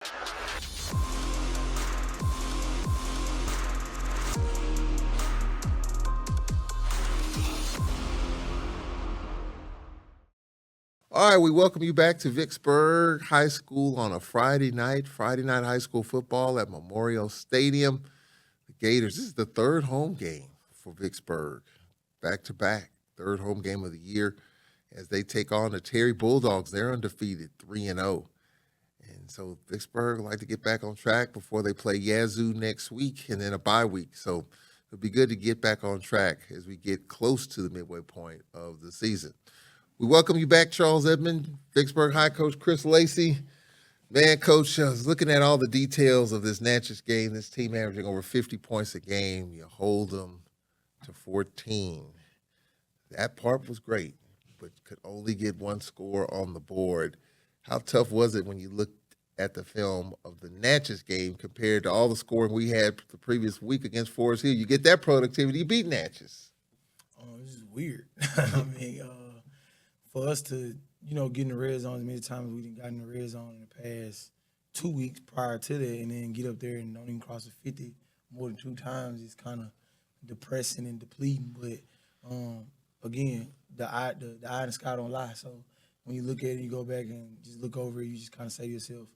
All right, we welcome you back to Vicksburg High School on a Friday night high school football at Memorial Stadium. The Gators, this is the third home game for Vicksburg, back-to-back, third home game of the year as they take on the Terry Bulldogs. They're undefeated, 3-0. And so Vicksburg would like to get back on track before they play Yazoo next week and then a bye week. So it'll be good to get back on track as we get close to the midway point of the season. We welcome you back, Charles Edmond, Vicksburg High Coach Chris Lacey. Man, Coach, I was looking at all the details of this Natchez game, this team averaging over 50 points a game. You hold them to 14. That part was great, but could only get one score on the board. How tough was it when you looked at the film of the Natchez game compared to all the scoring we had the previous week against Forest Hill? You get that productivity, you beat Natchez. This is weird. I mean, for us to, get in the red zone as many times as we didn't got in the red zone in the past 2 weeks prior to that, and then get up there and don't even cross the 50 more than 2 times is kind of depressing and depleting. But again, the eye in the sky don't lie. So when you look at it, you go back and just look over it, you just kind of say to yourself,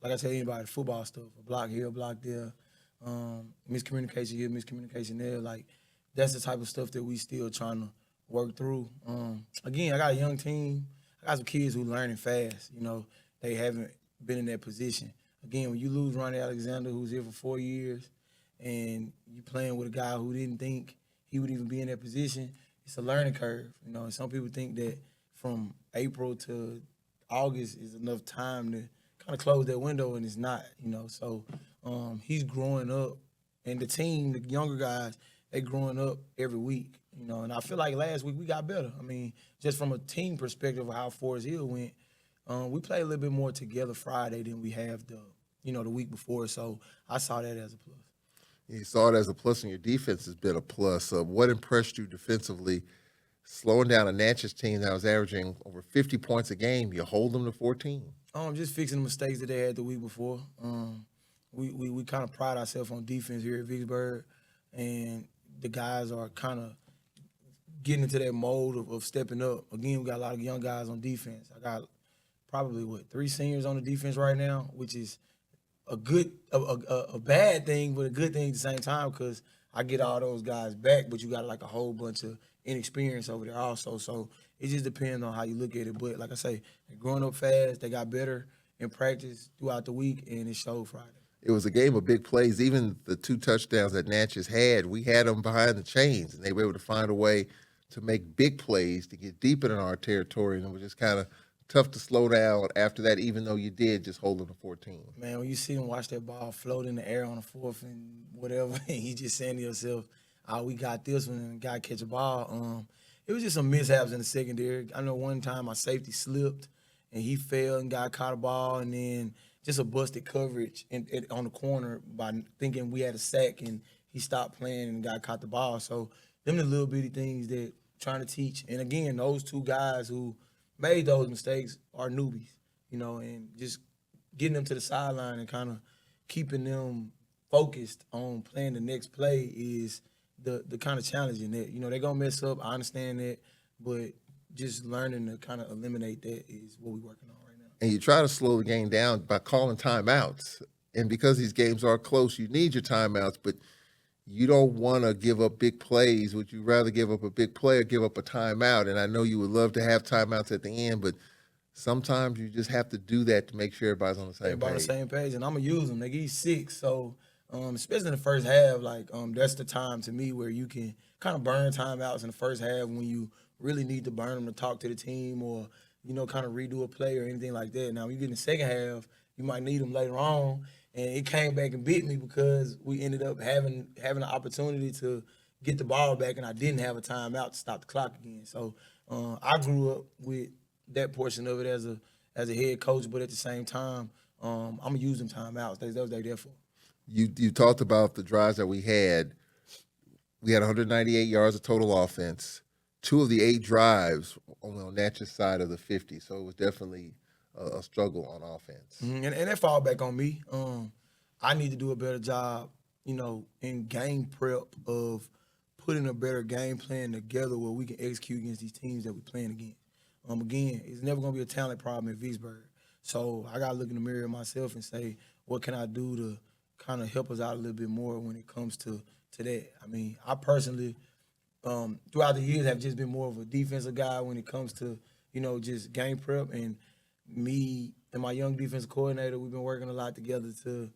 like I tell anybody, football stuff, a block here, a block there, miscommunication here, miscommunication there. Like, that's the type of stuff that we still trying to work through. Again, I got a young team. I got some kids who learning fast. They haven't been in that position. Again, when you lose Ronnie Alexander, who's here for 4 years, and you playing with a guy who didn't think he would even be in that position, it's a learning curve. And some people think that from April to August is enough time to kind of close that window, and it's not. So he's growing up, and the team, the younger guys, they growing up every week. And I feel like last week we got better. I mean, just from a team perspective of how Forest Hill went, we played a little bit more together Friday than we have the week before. So I saw that as a plus. You saw it as a plus, and your defense has been a plus. What impressed you defensively, slowing down a Natchez team that was averaging over 50 points a game? You hold them to 14. Just fixing the mistakes that they had the week before. We kind of pride ourselves on defense here at Vicksburg, and the guys are kind of getting into that mode of stepping up. Again, we got a lot of young guys on defense. I got probably, 3 seniors on the defense right now, which is a bad thing, but a good thing at the same time because I get all those guys back, but you got like a whole bunch of inexperience over there also. So it just depends on how you look at it. But like I say, they're growing up fast. They got better in practice throughout the week, and it showed Friday. It was a game of big plays. Even the 2 touchdowns that Natchez had, we had them behind the chains, and they were able to find a way to make big plays to get deep in our territory, and it was just kind of tough to slow down after that, even though you did just hold them to 14. Man, when you see them watch that ball float in the air on the 4th and whatever, and you just saying to yourself, we got this one, and the guy catch a ball. It was just some mishaps in the secondary. I know one time my safety slipped, and he fell and got caught a ball, and then just a busted coverage on the corner by thinking we had a sack, and he stopped playing and got caught the ball. So them the little bitty things that trying to teach. And again, those 2 guys who made those mistakes are newbies, and just getting them to the sideline and kind of keeping them focused on playing the next play is the kind of challenging that. They're going to mess up. I understand that, but just learning to kind of eliminate that is what we're working on right now. And you try to slow the game down by calling timeouts. And because these games are close, you need your timeouts, but you don't want to give up big plays. Would you rather give up a big play or give up a timeout? And I know you would love to have timeouts at the end, but sometimes you just have to do that to make sure everybody's on the same page. Everybody on the same page, and I'm going to use them. They give you 6, so especially in the first half, that's the time to me where you can kind of burn timeouts in the first half when you really need to burn them to talk to the team or, kind of redo a play or anything like that. Now, when you get in the second half, you might need them later on. And it came back and bit me because we ended up having an opportunity to get the ball back, and I didn't have a timeout to stop the clock again. So I grew up with that portion of it as a head coach, but at the same time, I'm gonna use them timeouts. That's what they're there for. You talked about the drives that we had. We had 198 yards of total offense. 2 of the 8 drives only on Natchez side of the 50, so it was definitely a struggle on offense. And that fall back on me. I need to do a better job, in game prep of putting a better game plan together where we can execute against these teams that we're playing against. Again, it's never going to be a talent problem in Vicksburg. So I got to look in the mirror of myself and say, what can I do to kind of help us out a little bit more when it comes to that? I mean, I personally, throughout the years, have just been more of a defensive guy when it comes to, just game prep. And me and my young defensive coordinator, we've been working a lot together to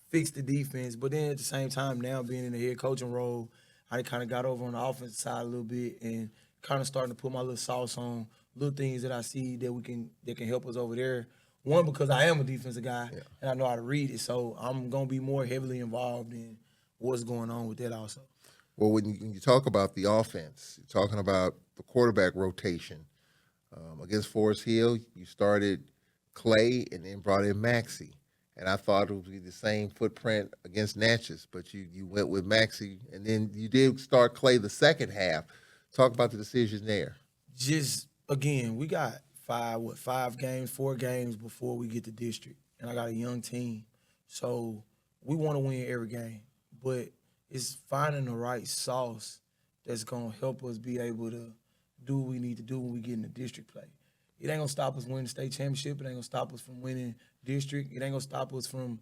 fix the defense. But then at the same time, now being in the head coaching role, I kind of got over on the offensive side a little bit and kind of starting to put my little sauce on little things that I see that can help us over there. One, because I am a defensive guy and I know how to read it, so I'm gonna be more heavily involved in what's going on with that also. Well, when you talk about the offense, you're talking about the quarterback rotation. Against Forest Hill, you started Clay and then brought in Maxie. And I thought it would be the same footprint against Natchez, but you went with Maxie, and then you did start Clay the second half. Talk about the decision there. Just, again, we got 4 games before we get to district, and I got a young team. So we want to win every game, but it's finding the right sauce that's going to help us be able to do what we need to do when we get into district play. It ain't going to stop us winning the state championship. It ain't going to stop us from winning district. It ain't going to stop us from,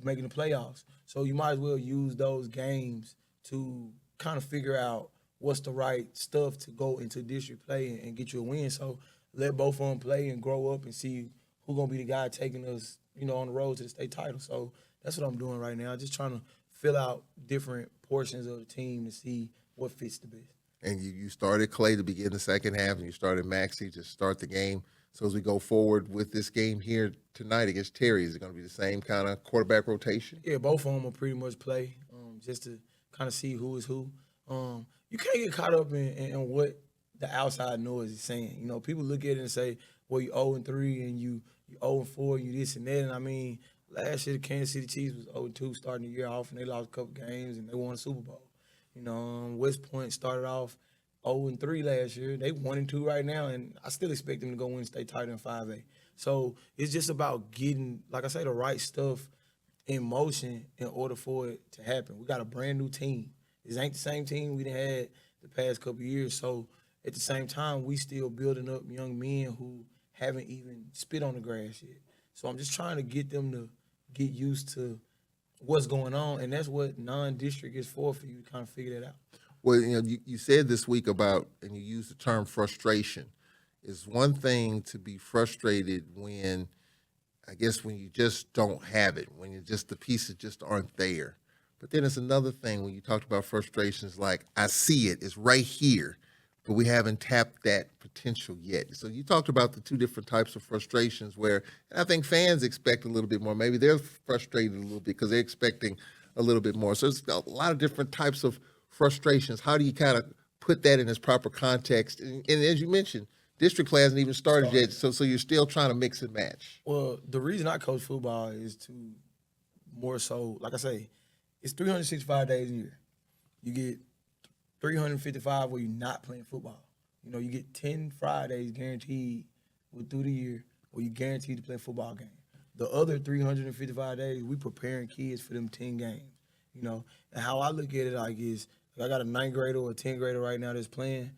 making the playoffs. So you might as well use those games to kind of figure out what's the right stuff to go into district play and get you a win. So let both of them play and grow up and see who's going to be the guy taking us, on the road to the state title. So that's what I'm doing right now, just trying to fill out different portions of the team to see what fits the best. And you started Clay to begin the second half, and you started Maxie to start the game. So as we go forward with this game here tonight against Terry, is it going to be the same kind of quarterback rotation? Yeah, both of them will pretty much play just to kind of see who is who. You can't get caught up in what the outside noise is saying. People look at it and say, well, you 0-3 and you 0-4 and you this and that. And I mean, last year the Kansas City Chiefs was 0-2 starting the year off, and they lost a couple games and they won a Super Bowl. West Point started off 0-3 last year. They 1-2 right now, and I still expect them to go win state title in 5A. So it's just about getting, like I say, the right stuff in motion in order for it to happen. We got a brand new team. This ain't the same team we done had the past couple of years. So at the same time, we still building up young men who haven't even spit on the grass yet. So I'm just trying to get them to get used to what's going on, and that's what non-district is for you to kind of figure that out. Well, you said this week about, and you used the term frustration. It's one thing to be frustrated when you just don't have it, when the pieces just aren't there. But then it's another thing when you talked about frustrations like, I see it, it's right here, but we haven't tapped that potential yet. So you talked about the two different types of frustrations where, and I think fans expect a little bit more. Maybe they're frustrated a little bit because they're expecting a little bit more. So there's a lot of different types of frustrations. How do you kind of put that in its proper context? And as you mentioned, district play hasn't even started yet, so you're still trying to mix and match. Well, the reason I coach football is to more so, like I say, it's 365 days a year. You get 355 where you're not playing football. You get 10 Fridays guaranteed through the year where you're guaranteed to play a football game. The other 355 days, we preparing kids for them 10 games. And how I look at it is, I got a 9th grader or a 10th grader right now that's playing.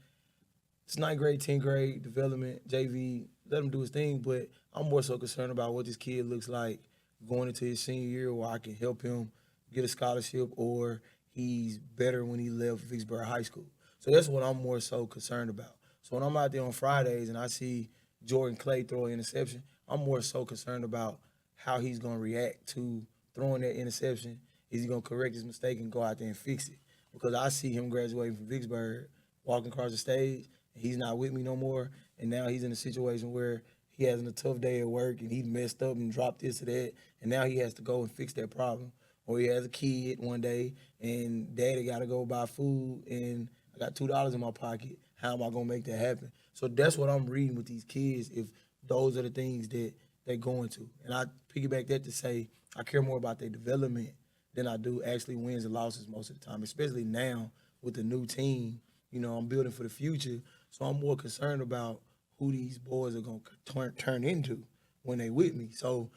It's 9th grade, 10th grade, development, JV, let him do his thing, but I'm more so concerned about what this kid looks like going into his senior year where I can help him get a scholarship or he's better when he left Vicksburg High School. So that's what I'm more so concerned about. So when I'm out there on Fridays and I see Jordan Clay throw an interception, I'm more so concerned about how he's going to react to throwing that interception. Is he going to correct his mistake and go out there and fix it? Because I see him graduating from Vicksburg, walking across the stage, and he's not with me no more, and now he's in a situation where he having a tough day at work and he messed up and dropped this or that, and now he has to go and fix that problem. Or he has a kid one day and daddy got to go buy food and I got $2 in my pocket. How am I going to make that happen? So that's what I'm reading with these kids if those are the things that they're going to. And I piggyback that to say I care more about their development than I do actually wins and losses most of the time, especially now with the new team. I'm building for the future. So I'm more concerned about who these boys are going to turn into when they with me. So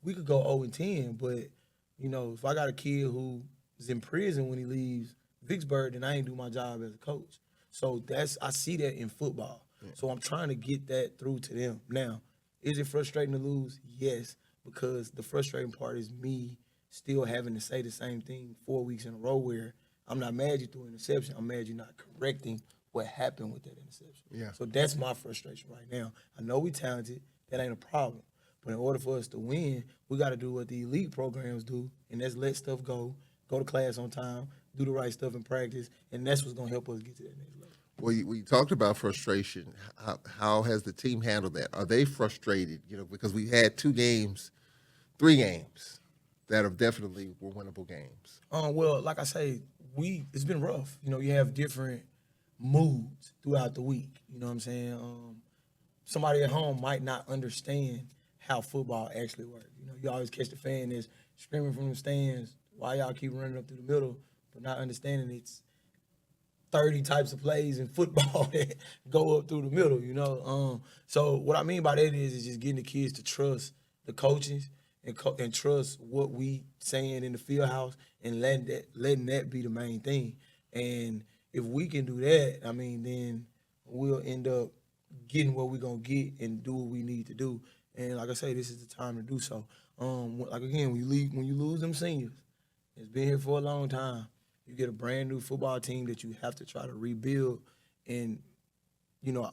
we could go 0-10, but, if I got a kid who is in prison when he leaves Vicksburg, then I ain't do my job as a coach. So I see that in football. Yeah. So I'm trying to get that through to them. Now, is it frustrating to lose? Yes, because the frustrating part is me still having to say the same thing 4 weeks in a row where I'm not mad you threw an interception. I'm mad you're not correcting what happened with that interception. Yeah. So that's my frustration right now. I know we talented. That ain't a problem. But in order for us to win, we got to do what the elite programs do, and that's let stuff go to class on time, do the right stuff in practice, and that's what's going to help us get to that next level. Well, we talked about frustration. How has the team handled that? Are they frustrated? Because we had 3 games that have definitely were winnable games. Well, like I say, it's been rough. You have different moods throughout the week. You know what I'm saying? Somebody at home might not understand how football actually works. You always catch the fan that's screaming from the stands, why y'all keep running up through the middle, but not understanding it's 30 types of plays in football that go up through the middle, So what I mean by that is just getting the kids to trust the coaches and trust what we saying in the field house and letting that be the main thing. And if we can do that, then we'll end up getting what we're going to get and do what we need to do. And like I say, this is the time to do so. Like again, when you lose them seniors, it's been here for a long time. You get a brand new football team that you have to try to rebuild. And,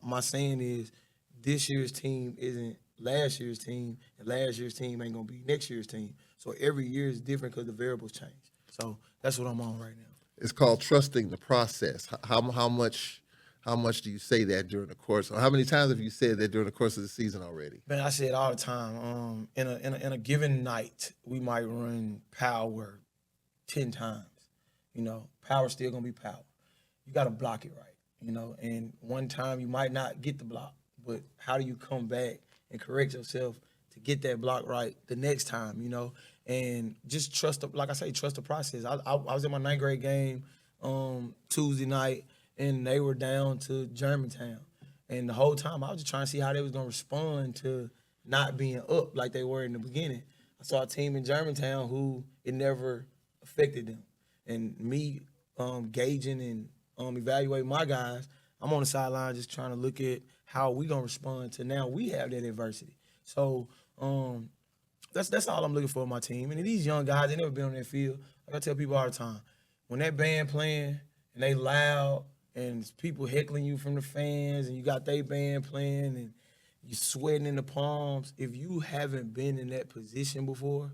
my saying is this year's team isn't last year's team, and last year's team ain't going to be next year's team. So every year is different because the variables change. So that's what I'm on right now. It's called trusting the process. How much do you say that during the course? Or how many times have you said that during the course of the season already? Man, I say it all the time. In a given night, we might run power 10 times. Power's still gonna be power. You got to block it right. And one time you might not get the block, but how do you come back and correct yourself to get that block right the next time? And just trust the process. I was in my 9th grade game Tuesday night, and they were down to Germantown. And the whole time, I was just trying to see how they was going to respond to not being up like they were in the beginning. I saw a team in Germantown who it never affected them. And me gauging and evaluating my guys, I'm on the sideline just trying to look at how we going to respond to now we have that adversity. So that's all I'm looking for in my team. And these young guys, they never been on that field. Like I tell people all the time, when that band playing and they loud, and people heckling you from the fans, and you got they band playing, and you sweating in the palms. If you haven't been in that position before,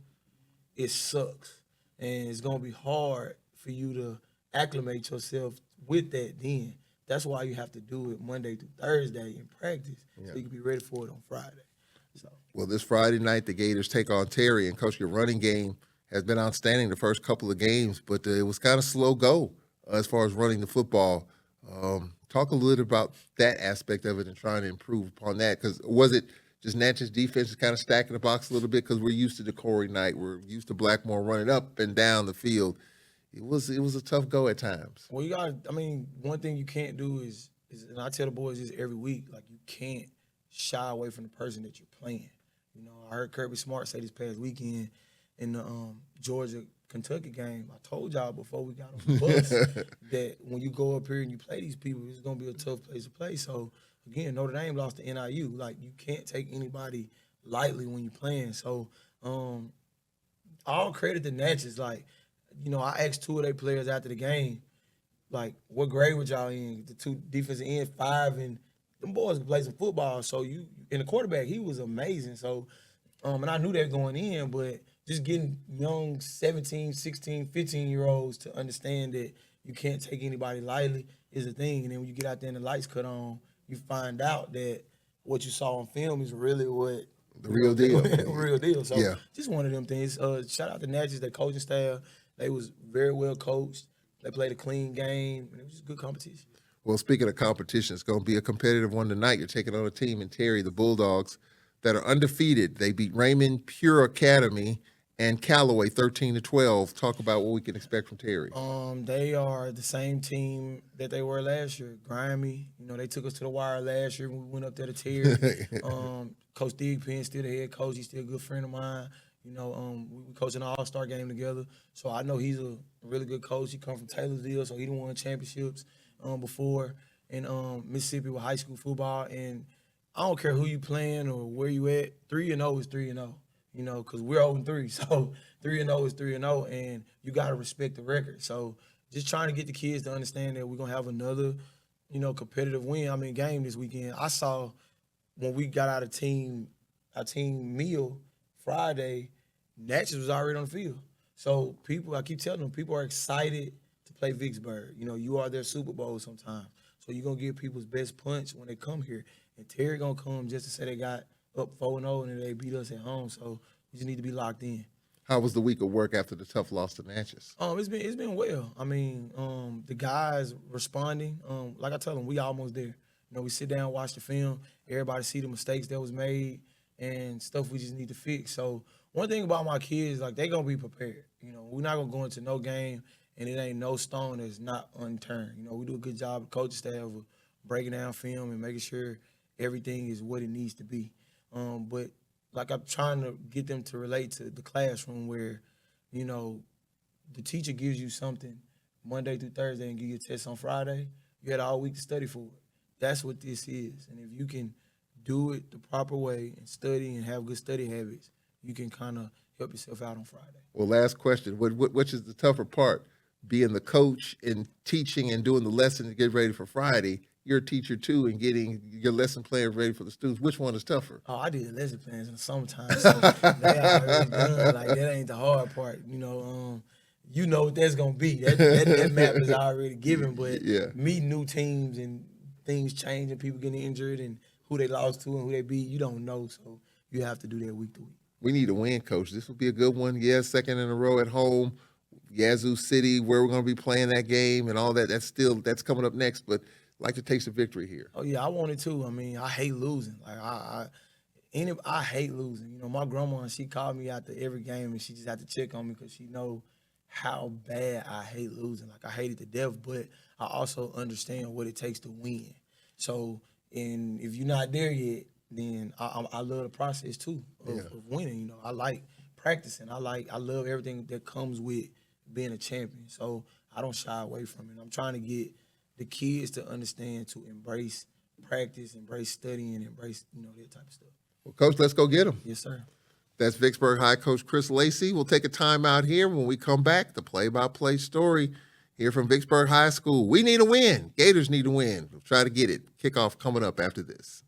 it sucks. And it's going to be hard for you to acclimate yourself with that then. That's why you have to do it Monday through Thursday in practice, so you can be ready for it on Friday. So. Well, this Friday night, the Gators take on Terry, and Coach, your running game has been outstanding the first couple of games, but it was kind of slow go as far as running the football. Talk a little about that aspect of it and trying to improve upon that. Because was it just Natchez defense is kind of stacking the box a little bit because we're used to Corey Knight, we're used to Blackmore running up and down the field. It was a tough go at times. Well, one thing you can't do is and I tell the boys this every week, like you can't shy away from the person that you're playing. I heard Kirby Smart say this past weekend in the Georgia-Kentucky game, I told y'all before we got on the bus that when you go up here and you play these people, it's going to be a tough place to play. So, again, Notre Dame lost to NIU. Like, you can't take anybody lightly when you're playing. So, all credit to Natchez. Like, I asked 2 of their players after the game, like, what grade were y'all in? The 2 defensive ends, 5, and them boys could play some football. So, and the quarterback, he was amazing. So, and I knew that going in, but just getting young 17, 16, 15-year-olds to understand that you can't take anybody lightly is a thing. And then when you get out there and the lights cut on, you find out that what you saw on film is really what the real deal. Real deal. So just one of them things. Shout out to Natchez, their coaching staff. They was very well coached. They played a clean game, and it was just good competition. Well, speaking of competition, it's going to be a competitive one tonight. You're taking on a team in Terry, the Bulldogs, that are undefeated. They beat Raymond Pure Academy, And Callaway 13-12. Talk about what we can expect from Terry. They are the same team that they were last year. Grimy. You know, they took us to the wire last year when we went up there to Terry. Coach Thigpen still the head coach. He's still a good friend of mine. You know, we coached an all-star game together. So I know he's a really good coach. He come from Taylorsville, so he done won championships before in Mississippi with high school football. And I don't care who you playing or where you at, 3-0 is 3-0. You know, because we're 0-3. So 3-0 is 3-0, and you got to respect the record. So just trying to get the kids to understand that we're going to have another, you know, competitive game this weekend. I saw when we got our team meal Friday, Natchez was already on the field. So I keep telling them, people are excited to play Vicksburg. You know, you are their Super Bowl sometimes. So you're going to give people's best punch when they come here. And Terry going to come just to say they got up 4-0 and they beat us at home, so we just need to be locked in. How was the week of work after the tough loss to Natchez? It's been well. I mean, the guys responding. Like I tell them, we almost there. You know, we sit down, watch the film. Everybody see the mistakes that was made and stuff we just need to fix. So one thing about my kids, like, they gonna be prepared. You know, we're not gonna go into no game and it ain't no stone that's not unturned. You know, we do a good job, the coaching staff, of breaking down film and making sure everything is what it needs to be. But like, I'm trying to get them to relate to the classroom where, you know, the teacher gives you something Monday through Thursday and give you a test on Friday. You had all week to study for it. That's what this is. And if you can do it the proper way and study and have good study habits, you can kind of help yourself out on Friday. Well, last question. Which is the tougher part? Being the coach and teaching and doing the lesson to get ready for Friday. You're a teacher too, and getting your lesson plans ready for the students. Which one is tougher? Oh, I did the lesson plans in the summertime, so they already done. Like, that ain't the hard part. You know what that's gonna be. That map is already given. But meeting new teams and things changing, people getting injured, and who they lost to and who they beat, you don't know. So you have to do that week to week. We need a win, Coach. This will be a good one. Yeah, second in a row at home. Yazoo City, where we're going to be playing that game and all that. That's coming up next. But like to taste a victory here. Oh yeah, I want it too. I mean, I hate losing. Like, I hate losing. You know, my grandma, she called me after every game and she just had to check on me because she know how bad I hate losing. Like, I hate it to death, but I also understand what it takes to win. So, and if you're not there yet, then I love the process too of winning. You know, I like practicing. I love everything that comes with being a champion. So I don't shy away from it. I'm trying to get the kids to understand to embrace practice, embrace studying, embrace, you know, that type of stuff. Well, Coach, let's go get them. Yes, sir. That's Vicksburg High Coach Chris Lacey. We'll take a time out here. When we come back, the play-by-play story here from Vicksburg High School. We need a win. Gators need a win. We'll try to get it. Kickoff coming up after this.